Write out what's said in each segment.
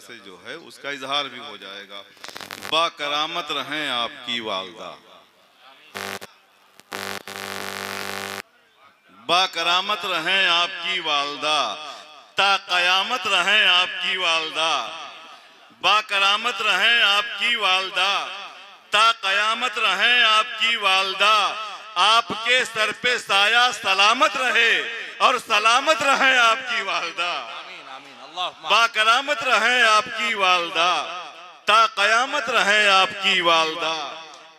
से जो है उसका इजहार भी हो जाएगा। बाकरामत रहें आपकी वालदा, बाकरामत रहें आपकी वालदा, ता कयामत रहें आपकी वालदा, बाकरामत रहें आपकी वालदा, ता कयामत रहें आपकी वालदा, आपके सर पे साया सलामत रहे और सलामत रहें आपकी वालदा। बाकरामत रहें आपकी वालदा, ता कयामत रहें आपकी वालदा,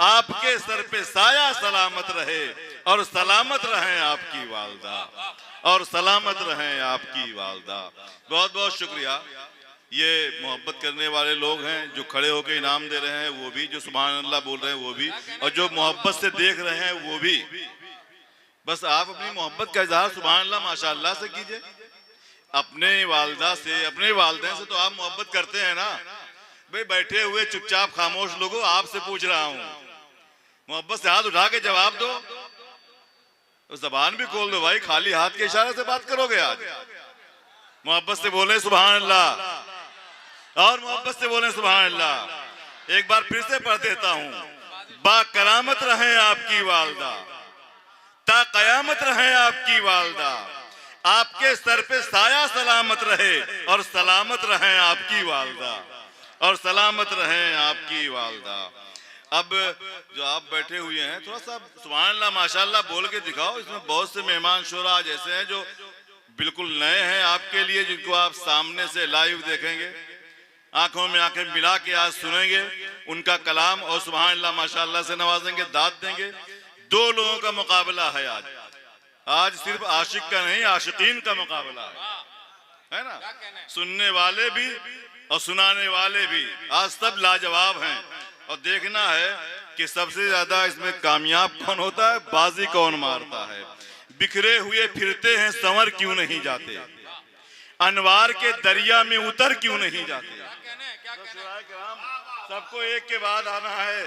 आपके सर पे साया सलामत रहे और सलामत रहें आपकी वालदा, और सलामत रहें आपकी वालदा। बहुत बहुत शुक्रिया। ये मोहब्बत करने वाले लोग हैं जो खड़े होकर इनाम दे रहे हैं, वो भी, जो सुभान अल्लाह बोल रहे हैं वो भी, और जो मोहब्बत से देख रहे हैं वो भी। बस आप अपनी मोहब्बत का इजहार सुभान अल्लाह माशाअल्लाह से कीजिए। अपने वालदा से, अपने वालिदैन से तो आप मोहब्बत करते हैं ना भाई। बैठे हुए चुपचाप खामोश लोगों, आपसे पूछ रहा हूं, मोहब्बत से हाथ उठा के जवाब दो, तो जबान भी खोल दो भाई। खाली हाथ के इशारे से बात करोगे आज? मोहब्बत से बोले सुभान अल्लाह, और मोहब्बत से बोले सुभान अल्लाह। एक बार फिर से पढ़ देता हूं, बाकरामत रहें आपकी वालदा, ता कयामत रहें आपकी वालदा, आपके सर पे साया सलामत रहे और सलामत रहें आपकी वालदा, और सलामत रहें आपकी वालदा। अब जो आप बैठे हुए हैं, थोड़ा सा सुभान अल्लाह माशाअल्लाह बोल के दिखाओ। इसमें बहुत से मेहमान शोरा जैसे हैं जो बिल्कुल नए हैं आपके लिए, जिनको आप सामने से लाइव देखेंगे, आंखों में आंखें मिला के आज सुनेंगे उनका कलाम, और सुभान अल्लाह माशाअल्लाह से नवाजेंगे, दाद देंगे। दो लोगों का मुकाबला है आज। आज सिर्फ आशिक का नहीं, आशिकीन का मुकाबला है ना। सुनने वाले भी और सुनाने वाले भी आज सब लाजवाब हैं, और देखना है कि सबसे ज्यादा इसमें कामयाब कौन होता है, बाजी कौन मारता है। बिखरे हुए फिरते हैं संवर क्यों नहीं जाते, अनवार के दरिया में उतर क्यों नहीं जाते। सबको एक के बाद आना है।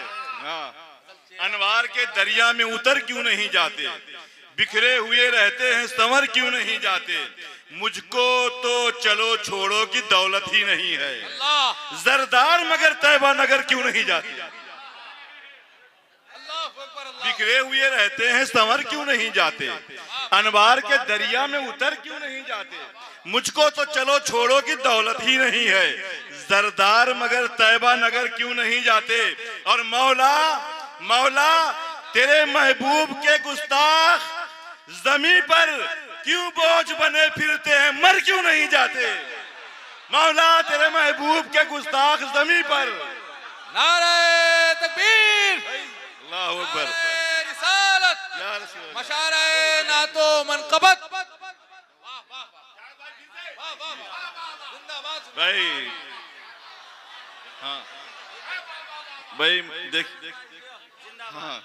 अनवार के दरिया में उतर क्यों नहीं जाते, बिखरे हुए रहते हैं संवर क्यों नहीं जाते। मुझको तो चलो छोड़ो की दौलत ही नहीं है, जरदार मगर तैबा नगर क्यों नहीं जाते। बिखरे हुए रहते हैं संवर क्यों नहीं जाते, अनवार के दरिया में उतर क्यों नहीं जाते। मुझको तो चलो छोड़ो की दौलत ही नहीं है, जरदार मगर तैबा नगर क्यों नहीं जाते। और मौला मौला तेरे महबूब के गुस्ताख जमीन पर क्यों बोझ बने फिरते हैं, मर क्यों नहीं जाते। मौला तेरे महबूब के गुस्ताख जमीन पर। नारे तकबीर, अल्लाहु अकबर, रिसालत, मशारे नातो मनकबत। भाई हाँ भाई देख, हाँ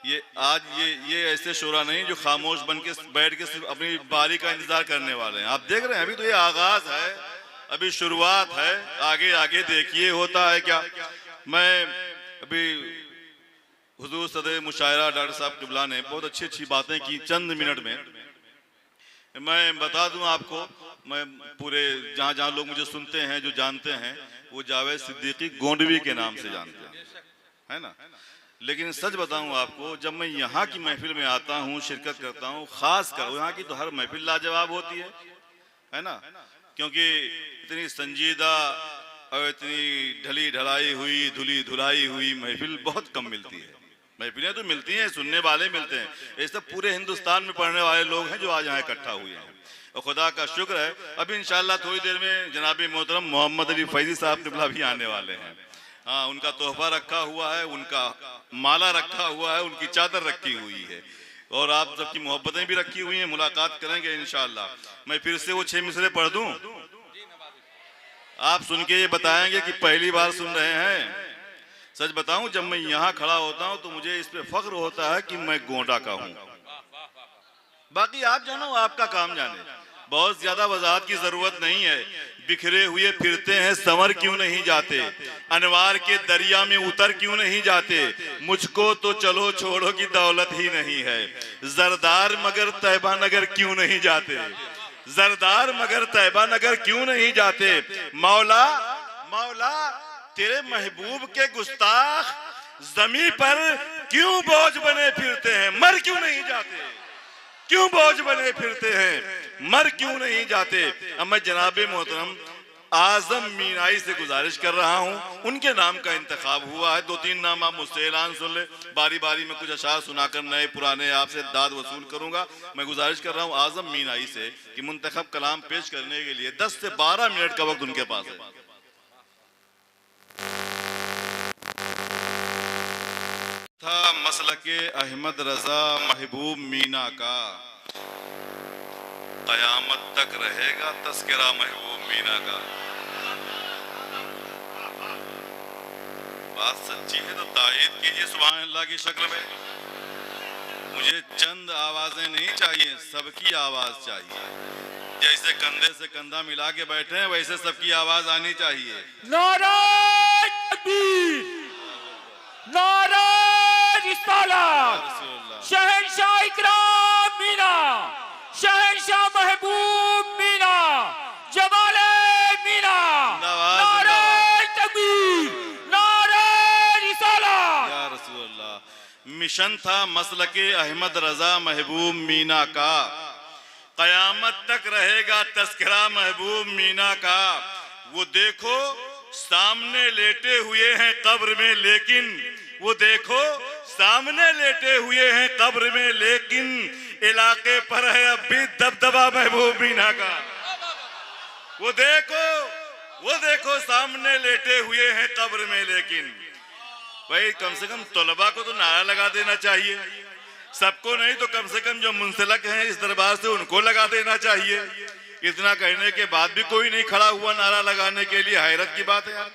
ये आज ये ऐसे शोरा नहीं जो खामोश बन के बैठ के सिर्फ अपनी बारी का इंतजार करने वाले हैं। आप देख रहे हैं अभी तो ये आगाज है, अभी शुरुआत है, आगे आगे देखिए होता है क्या। मैं अभी हुजूर सदर मुशायरा डॉक्टर साहब किबला ने बहुत अच्छी अच्छी बातें की चंद मिनट में। मैं बता दूं आपको, मैं पूरे जहाँ जहाँ लोग मुझे सुनते हैं, जो जानते हैं, वो जावेद सिद्दीकी गोंडवी के नाम से जानते हैं, है ना। लेकिन सच बताऊं आपको, जब मैं यहाँ की महफिल में आता हूँ, शिरकत करता हूँ, खास कर यहाँ की तो हर महफिल लाजवाब होती है ना, क्योंकि इतनी संजीदा और इतनी ढली ढलाई हुई, धुली धुलाई हुई महफिल बहुत कम मिलती है। महफिलें तो मिलती हैं, सुनने वाले मिलते हैं, ये सब पूरे हिंदुस्तान में पढ़ने वाले लोग हैं जो आज यहाँ इकट्ठा हुए हैं, और खुदा का शुक्र है अभी इंशाल्लाह थोड़ी देर में जनाबी मोहतरम मोहम्मद अली फैजी साहब किबला भी आने वाले हैं। हाँ, उनका तोहफा रखा हुआ है, उनका माला रखा हुआ है, उनकी चादर रखी हुई है, और आप सबकी मोहब्बतें भी रखी हुई हैं। मुलाकात करेंगे इंशाल्लाह। मैं फिर से वो 6 मिसरे पढ़ दूं, आप सुन के ये बताएंगे कि पहली बार सुन रहे हैं। सच बताऊं, जब मैं यहाँ खड़ा होता हूं तो मुझे इस पे फख्र होता है कि मैं गोंडा का हूं। बाकी आप जानो, आपका काम जाने, बहुत ज्यादा वजाहत की जरूरत नहीं है। बिखरे हुए फिरते हैं संवर क्यों नहीं जाते, अनवार के दरिया में उतर क्यों नहीं जाते। मुझको तो चलो छोड़ो की दौलत ही नहीं है, जरदार मगर तैबा नगर क्यों नहीं जाते। जरदार मगर तैबा नगर क्यों नहीं जाते। मौला मौला तेरे महबूब के गुस्ताख जमी पर क्यों बोझ बने फिरते हैं, मर क्यों नहीं जाते, क्यों बोझ बने फिरते हैं, मर क्यों नहीं जाते। अब मैं जनाबे मोहतरम आजम मीनाई से गुजारिश कर रहा हूँ, उनके नाम का इंतखाब हुआ है, 2-3 नाम आप मुझसे ऐलान सुन ले, बारी बारी में कुछ अशार सुनाकर नए पुराने आपसे दाद वसूल करूंगा। मैं गुजारिश कर रहा हूँ आजम मीनाई से कि मुंतखब कलाम पेश करने के लिए 10 से 12 मिनट का वक्त उनके पास है। था मसलके अहमद रजा महबूब मीना का, कयामत तक रहेगा तस्करा महबूब मीना का। बात सच्ची है तो तायद कीजिए सुभान अल्लाह की शक्ल में। मुझे चंद आवाजें नहीं चाहिए, सबकी आवाज चाहिए। जैसे कंधे से कंधा मिला के बैठे हैं वैसे सबकी आवाज आनी चाहिए। नारा तकबीर, नारा रिसालत, शहंशाह इकराम मीना, शहंशाह महबूब मीना, जमाले मीना, नारा तकबीर, नारा रिसालत। या रसूल अल्लाह। मिशन था मसलके अहमद रजा महबूब मीना का, कयामत तक रहेगा तस्करा महबूब मीना का। वो देखो सामने लेटे हुए हैं कब्र में, लेकिन वो देखो सामने लेटे हुए हैं कब्र में, लेकिन इलाके पर है अब भी दबदबा महबूब मीना का। वो देखो सामने लेटे हुए हैं कब्र में, लेकिन भाई कम से कम तलबा को तो नारा लगा देना चाहिए, सबको नहीं तो कम से कम जो मुंसलक हैं इस दरबार से उनको लगा देना चाहिए। इतना कहने के बाद भी कोई नहीं खड़ा हुआ नारा लगाने के लिए, हैरत की बात है यार।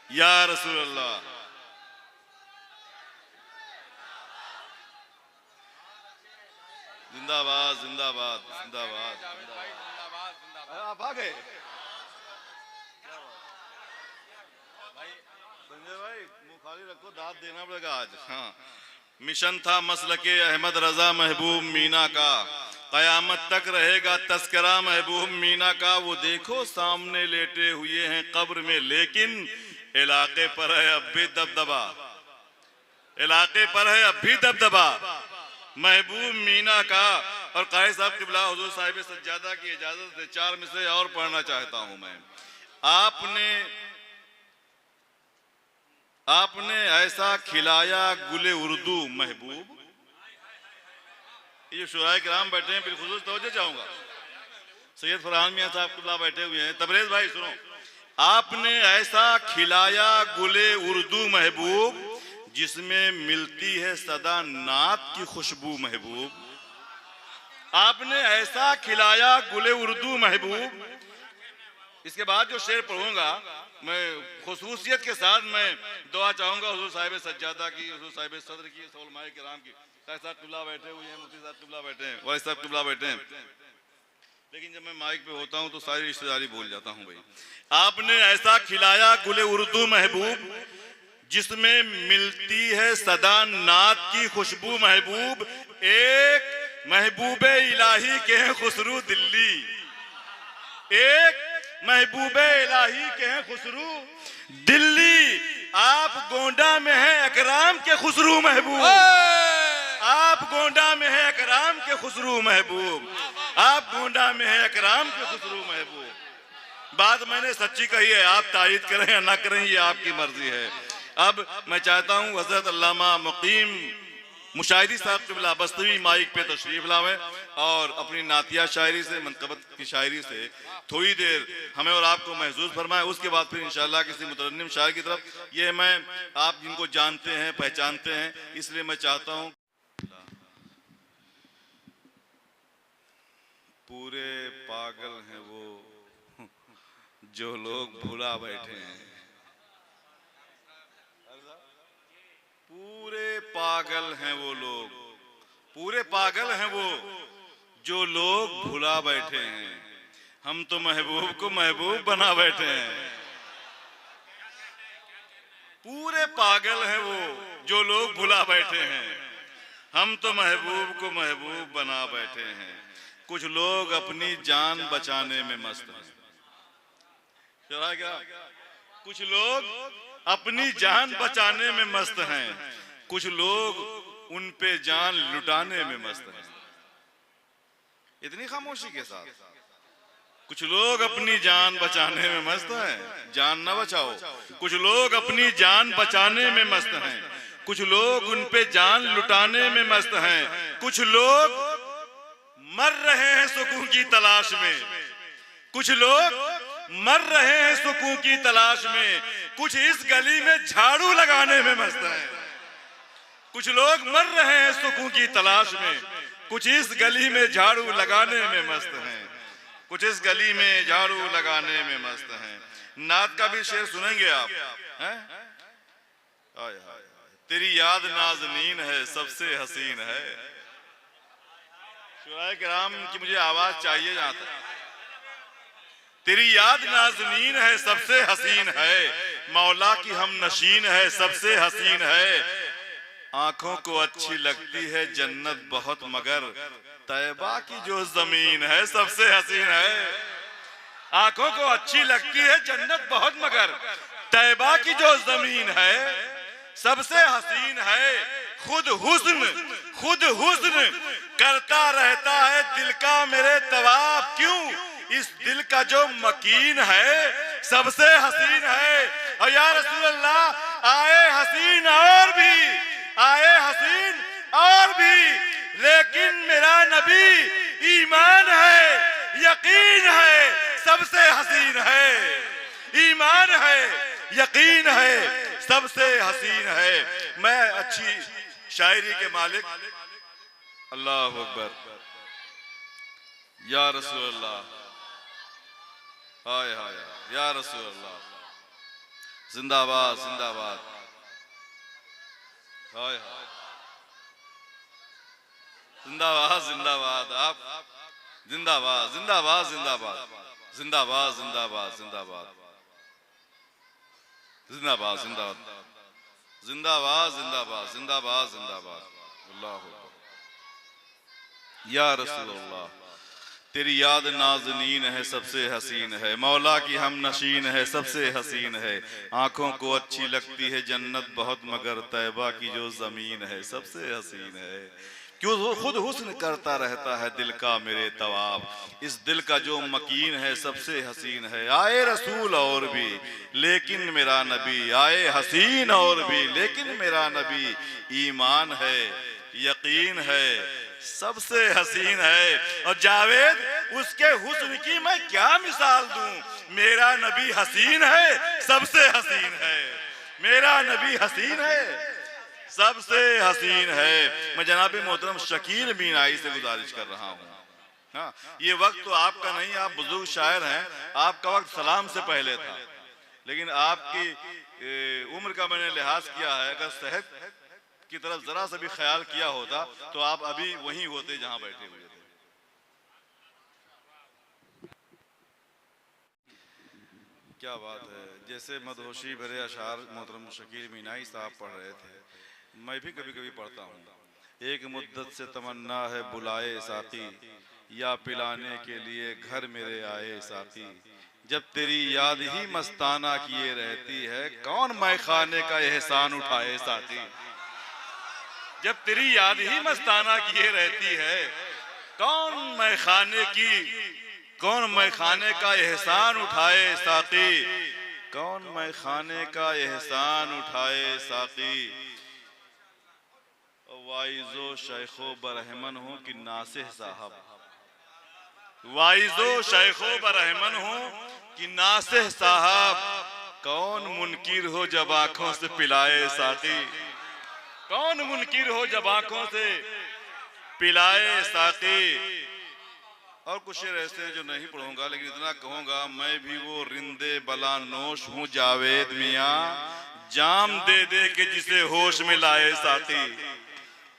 या रसूल अल्लाह। जिंदाबाद जिंदाबाद जिंदाबाद। आप आ गए संजय भाई, मुंह खाली रखो, दाद देना पड़ेगा आज। हाँ, मिशन था मसलके अहमद रजा महबूब मीना का, कयामत तक रहेगा तस्करा महबूब मीना का। वो देखो सामने लेटे हुए हैं कब्र में, लेकिन इलाके पर है अब भी दबदबा, इलाके पर है अब भी दबदबा महबूब मीना का। और कारी साहब किबला हुजूर साहिब सज्जादा की इजाजत से 4 मिसरे और पढ़ना चाहता हूं मैं। आपने ऐसा खिलाया गुले उर्दू महबूब। ये जो शुराए किराम बैठे हैं बिलखुसूस तवज्जो चाहूंगा, सैयद फरहान मियां साहब किबला बैठे हुए हैं, तबरेज भाई सुनो। आपने ऐसा खिलाया गुले उर्दू महबूब, जिसमें मिलती है सदा नात की खुशबू महबूब। आपने ऐसा खिलाया गुले उर्दू महबूब। इसके बाद जो शेर पढ़ूंगा मैं खुसूसियत के साथ मैं दुआ चाहूंगा हुजूर साहिब सज्जादा की, हुजूर साहिब सदर की, उलमाए किराम की। साहब किबला बैठे हुए हैं, मुफ्ती साहब किबला बैठे हैं, वालिद साहब किबला बैठे हैं, लेकिन जब मैं माइक पे होता हूं तो सारी रिश्तेदारी भूल जाता हूं भाई। आपने ऐसा खिलाया गुले उर्दू महबूब, जिसमें मिलती है सदा नात की खुशबू महबूब। एक महबूबे इलाही के हैं खुसरू दिल्ली, एक महबूबे इलाही के हैं खुसरू दिल्ली। आप गोंडा में हैं अकराम के खुसरू महबूब, आप गोंडा में हैं अकराम के खुसरू महबूब, आप गोंडा में हैं अकराम के खुसरू महबूब। बात मैंने सच्ची कही है, आप तायद करें या ना करें ये आपकी मर्जी है। अब मैं चाहता हूं हजरत अल्लामा मुकीम मुशायरी साहब किबला बस्तवी माइक पे तशरीफ लावे और अपनी नातिया शायरी से, मनकबत की शायरी से थोड़ी देर हमें और आपको महसूस फरमाए। उसके बाद फिर इंशाअल्लाह किसी मुतरन्निम शायर की तरफ। ये मैं आप जिनको जानते हैं पहचानते हैं, इसलिए मैं चाहता हूँ पूरे पागल हैं वो जो लोग भुला बैठे हैं, पूरे पागल हैं वो लोग, पूरे पागल हैं वो जो लोग भुला बैठे हैं। हम तो महबूब को महबूब बना बैठे हैं। पूरे पागल हैं वो जो लोग भुला बैठे हैं, हम तो महबूब को महबूब बना बैठे हैं। कुछ लोग अपनी जान बचाने में मस्त हैं। सुना क्या? कुछ लोग अपनी जान बचाने में मस्त हैं, कुछ लोग उन पे जान लुटाने में मस्त हैं। इतनी खामोशी के साथ कुछ लोग अपनी जान बचाने में मस्त हैं, जान न बचाओ। कुछ लोग अपनी जान बचाने में मस्त हैं, कुछ लोग उन पे जान लुटाने में मस्त हैं। कुछ लोग मर रहे हैं सुकून की तलाश में, कुछ लोग मर रहे हैं सुकून की तलाश में, कुछ इस गली में झाड़ू लगाने में मस्त हैं। कुछ लोग मर रहे हैं सुकून की तलाश में, कुछ इस गली में झाड़ू लगाने में मस्त हैं, कुछ इस गली में झाड़ू लगाने में मस्त हैं। नात का भी शेर सुनेंगे आप, हैं? आय हाय, तेरी याद नाज़नीन है सबसे हसीन है। शुराए किराम की मुझे आवाज चाहिए जहां तक। तेरी याद नाज़नीन है सबसे हसीन है, मौला की हम नशीन है सबसे हसीन है। आंखों को अच्छी लगती है जन्नत बहुत, मगर तैबा की जो जमीन है सबसे हसीन है। आंखों को अच्छी लगती है जन्नत बहुत, मगर तैबा की जो जमीन है सबसे हसीन है। खुद हुस्न करता रहता है दिल का मेरे तवाफ, क्यों? इस दिल का जो मकीन है सबसे हसीन है। और या रसूल अल्लाह आए हसीन और भी, आए हसीन और भी, लेकिन मेरा नबी ईमान है, यकीन है, सबसे हसीन है। ईमान है, यकीन है, सबसे हसीन है। मैं अच्छी शायरी के मालिक, अल्लाह अकबर, या रसूल अल्लाह, हाय हाय, या रसूल अल्लाह, जिंदाबाद जिंदाबाद, हाय हाय, जिंदाबाद जिंदाबाद, आप जिंदाबाद जिंदाबाद जिंदाबाद जिंदाबाद जिंदाबाद जिंदाबाद जिंदाबाद जिंदाबाद जिंदाबाद जिंदाबाद जिंदाबाद जिंदाबाद, अल्लाह अकबर, या रसूल अल्लाह। तेरी याद नाज़नीन है सबसे हसीन है, मौला की हम नशीन है सबसे हसीन है। आंखों को अच्छी लगती है जन्नत बहुत, मगर तैबा की जो जमीन है सबसे हसीन है। क्यों? वो खुद हुस्न करता रहता है दिल का मेरे तवाब, इस दिल का जो मकीन है सबसे हसीन है। आए रसूल और भी लेकिन मेरा नबी, आए हसीन और भी लेकिन मेरा नबी ईमान है, यकीन है, सबसे हसीन है। और जावेद उसके हुस्न की मैं क्या मिसाल दूं? मेरा नबी हसीन है, सबसे हसीन है। मेरा नबी हसीन है, सबसे हसीन है। मैं जनाब मोहतरम शकील मीनाई से गुजारिश कर रहा हूँ, हाँ, ये वक्त तो आपका नहीं, आप बुजुर्ग शायर हैं, आपका वक्त सलाम से पहले था, लेकिन आपकी उम्र का मैंने लिहाज किया है। अगर सेहत की तरफ जरा सा भी ख्याल किया होता तो आप अभी वहीं होते जहां बैठे हुए थे। क्या बात है, जैसे मदहोशी भरे अशार मोहतरम शकील मीनाई साहब पढ़ रहे थे, मैं भी कभी कभी पढ़ता हूँ। एक मुद्दत से तमन्ना है बुलाए साथी, या पिलाने के लिए घर मेरे आए साथी। जब तेरी याद ही मस्ताना किए रहती है, कौन मैं खाने का एहसान उठाए साथी। जब तेरी याद ही मस्ताना किए रहती है, कौन मैं खाने का एहसान उठाए साथी, कौन मैं खाने का एहसान उठाए साथी। वाइजो शेखो बरहमन हो कि नासिह साहब, वाइजो शेखो बरहमन हो कि नासिह साहब, कौन मुनकिर हो जब आंखों से पिलाए साथी, कौन मुनकिर हो जब आंखों से पिलाए साथी। और कुछ शेर ऐसे जो नहीं पढ़ूंगा, लेकिन इतना कहूंगा, मैं भी वो रिंदे बला नोश हूँ जावेद मियाँ, जाम दे दे के जिसे होश में लाए साथी,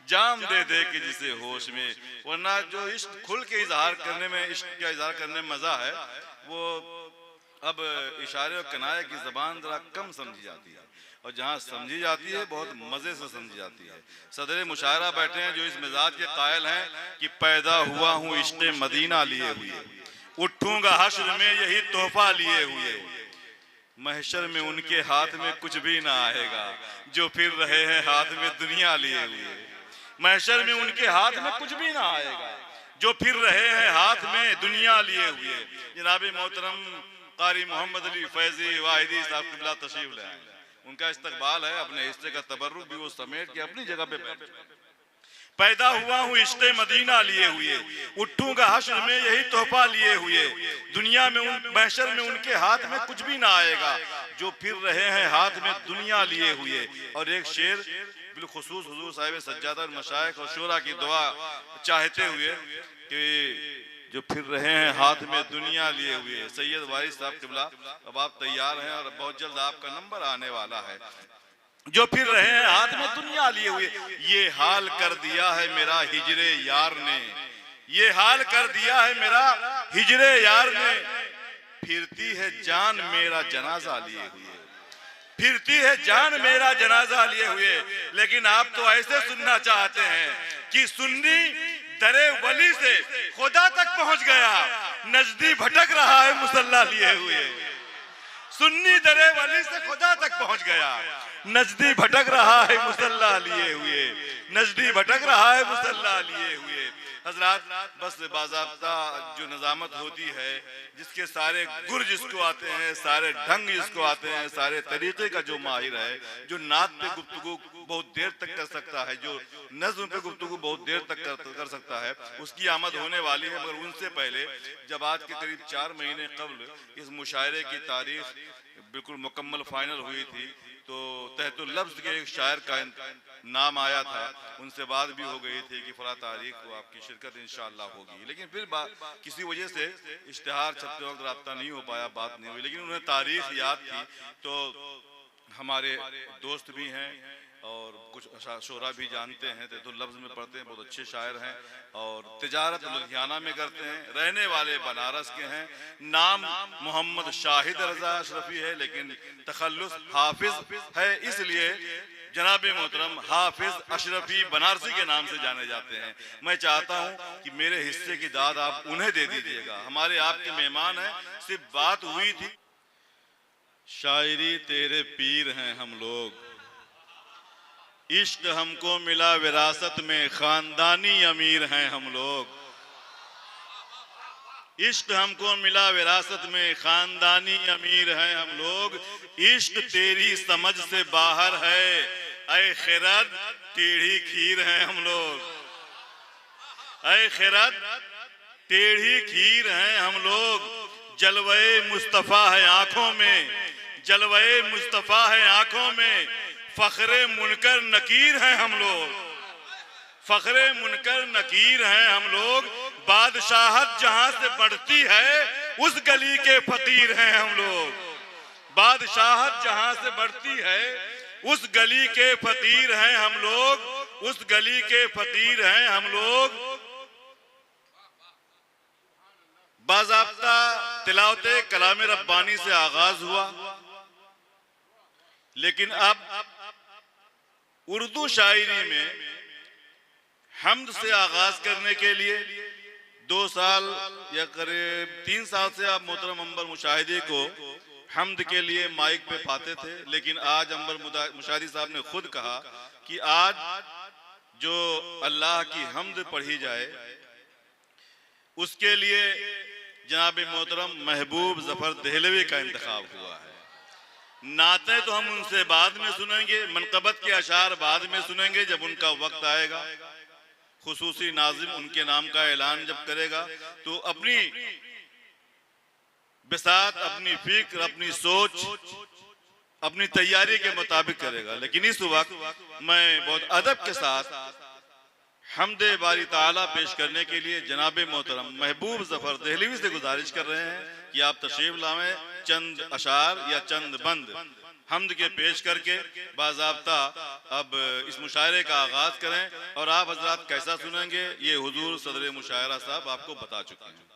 जाम दे दे के जिसे होश में। वरना जो इश्क खुल के इजहार करने में, इश्क का इजहार करने में मजा है, वो अब इशारे और किनारे की जबान जरा कम समझी जाती है। और जहाँ समझी जाती है बहुत मजे से समझी जाती है। सदर मुशायरा बैठे हैं जो इस मिजाज के कायल हैं कि पैदा हुआ हूँ इश्क़ मदीना लिए हुए, उठूंगा हश्र में यही तोहफा लिए हुए, महशर में उनके हाथ में कुछ भी ना आएगा जो फिर रहे हैं हाथ में दुनिया लिए हुए। महशर में उनके हाथ में कुछ भी ना आएगा जो फिर रहे हैं हाथ में दुनिया लिए हुए। जनाब मोहतरम कारी मोहम्मद अली फैजी वाहिदी साहब क़िबला तशरीफ ले आए, उनका इस्तकबाल है, अपने हिस्से का तबर्रुक भी वो समेट के अपनी जगह पे बैठे। पैदा हुआ हूँ इश्क़ मदीना लिए हुए, उठूंगा हश्र में यही तोहफा लिए हुए, दुनिया में महशर में उनके हाथ में कुछ भी ना आएगा जो फिर रहे हैं हाथ में दुनिया लिए हुए। और एक शेर बिलखुसूस हुजूर साहिब सज्जादा और मशाइख और शोरा की दुआ चाहते हुए कि जो फिर रहे हैं हाथ में दुनिया लिए हुए। सैयद वारिस साहब क़िबला, अब आप तैयार हैं और बहुत जल्द आपका नंबर आने वाला है। जो फिर रहे हैं हाथ में दुनिया लिए हुए, ये हाल कर दिया है मेरा हिजरे यार ने, ये हाल कर दिया है मेरा हिजरे यार ने, फिरती है जान मेरा जनाजा लिए हुए, फिरती है जान मेरा जनाजा लिए हुए। लेकिन आप तो ऐसे सुनना चाहते हैं कि सुन्नी दरे वली से खुदा तक पहुंच गया, नजदी भटक रहा है मुसल्ला लिए हुए। सुन्नी दरे वली से खुदा तक पहुंच गया, नजदी भटक रहा है मुसल्ला लिए हुए, नजदी भटक रहा है मुसल्ला लिए हुए। हजरात, बस बाज़ाब्ता जो नज़ामत होती है, जिसके सारे गुर जिसको आते हैं, सारे ढंग जिसको आते हैं, सारे तरीके का जो माहिर है, जो नात पे गुफ्तगू बहुत देर तक कर सकता है, जो नज़्म पे गुफ्तगू बहुत देर तक कर सकता है, उसकी आमद होने वाली है। मगर उनसे पहले जब आज के करीब 4 महीने कबल इस मुशायरे की तारीख बिल्कुल मुकम्मल फाइनल हुई थी, तो तहतुल लफ्ज़ के एक शायर का नाम आया था, उनसे बात भी हो गई थी कि फला तारीख को आपकी शिरकत इंशाअल्लाह होगी। लेकिन फिर किसी वजह से इश्तिहार छपते वक्त रब्ता नहीं हो पाया, बात नहीं हुई। लेकिन उन्हें तारीख याद थी, तो हमारे दोस्त भी हैं और कुछ शोरा भी जानते हैं, तो लफ्ज़ में पढ़ते हैं, बहुत अच्छे शायर हैं और तिजारत लुधियाना में करते हैं, रहने वाले बनारस के हैं। नाम मोहम्मद शाहिद रजा अशरफी है, लेकिन तखल्लुस हाफिज है, इसलिए जनाब मोहतरम हाफिज अशरफी बनारसी के नाम से जाने जाते हैं। मैं चाहता हूं कि मेरे हिस्से की दाद आप उन्हें दे दीजिएगा, हमारे आपके मेहमान हैं। सिर्फ बात हुई थी, शायरी तेरे पीर हैं हम लोग, इश्क हमको मिला विरासत में, खानदानी अमीर हैं हम लोग, इश्क हमको मिला विरासत में, खानदानी अमीर हैं हम लोग, इश्क तेरी समझ से बाहर है, ऐ खिरद टेढ़ी खीर हैं हम लोग, ऐ खिरद टेढ़ी खीर हैं हम लोग, जलवे मुस्तफा है आंखों में, जलवे मुस्तफा है आंखों में, फखरे मुनकर नकीर हैं हम लोग, फखरे मुनकर नकीर हैं हम लोग, बादशाहत जहां से बढ़ती है उस गली के फकीर हैं हम लोग, बादशाहत जहां से बढ़ती है उस गली के फकीर हैं हम लोग, उस गली के फकीर हैं हम लोग। बाज़ाब्ता तिलावते कलाम रब्बानी से आगाज हुआ, लेकिन अब उर्दू शायरी में हम्द से आगाज करने के लिए 2 साल या करीब 3 साल से आप मोहतरम अंबर मुशाहिदी को हम्द के लिए माइक पे पाते थे। लेकिन आज अंबर मुशाहिदी साहब ने खुद कहा कि आज जो अल्लाह की हम्द पढ़ी जाए उसके लिए जनाब मोहतरम महबूब जफर देहलवी का इंतखाब हुआ है। नाते तो हम उनसे बाद में सुनेंगे, मनकबत के अशार बाद में सुनेंगे जब उनका वक्त आएगा। खुसूसी नाजिम उनके नाम का ऐलान जब करेगा तो अपनी बिसात, अपनी फिक्र, अपनी सोच, अपनी तैयारी के मुताबिक करेगा। लेकिन इस वक्त मैं बहुत अदब के साथ हमदे बारी ताला पेश करने के लिए जनाब मोहतरम महबूब जफर देहलवी से गुजारिश कर रहे हैं कि आप तशरीफ लावें, चंद अशार या चंद बंद हमद के पेश करके बाज़ाब्ता अब इस मुशायरे का आगाज करें। और आप हजरात कैसा सुनेंगे ये हुजूर सदर मुशायरा साहब आपको बता चुके हैं।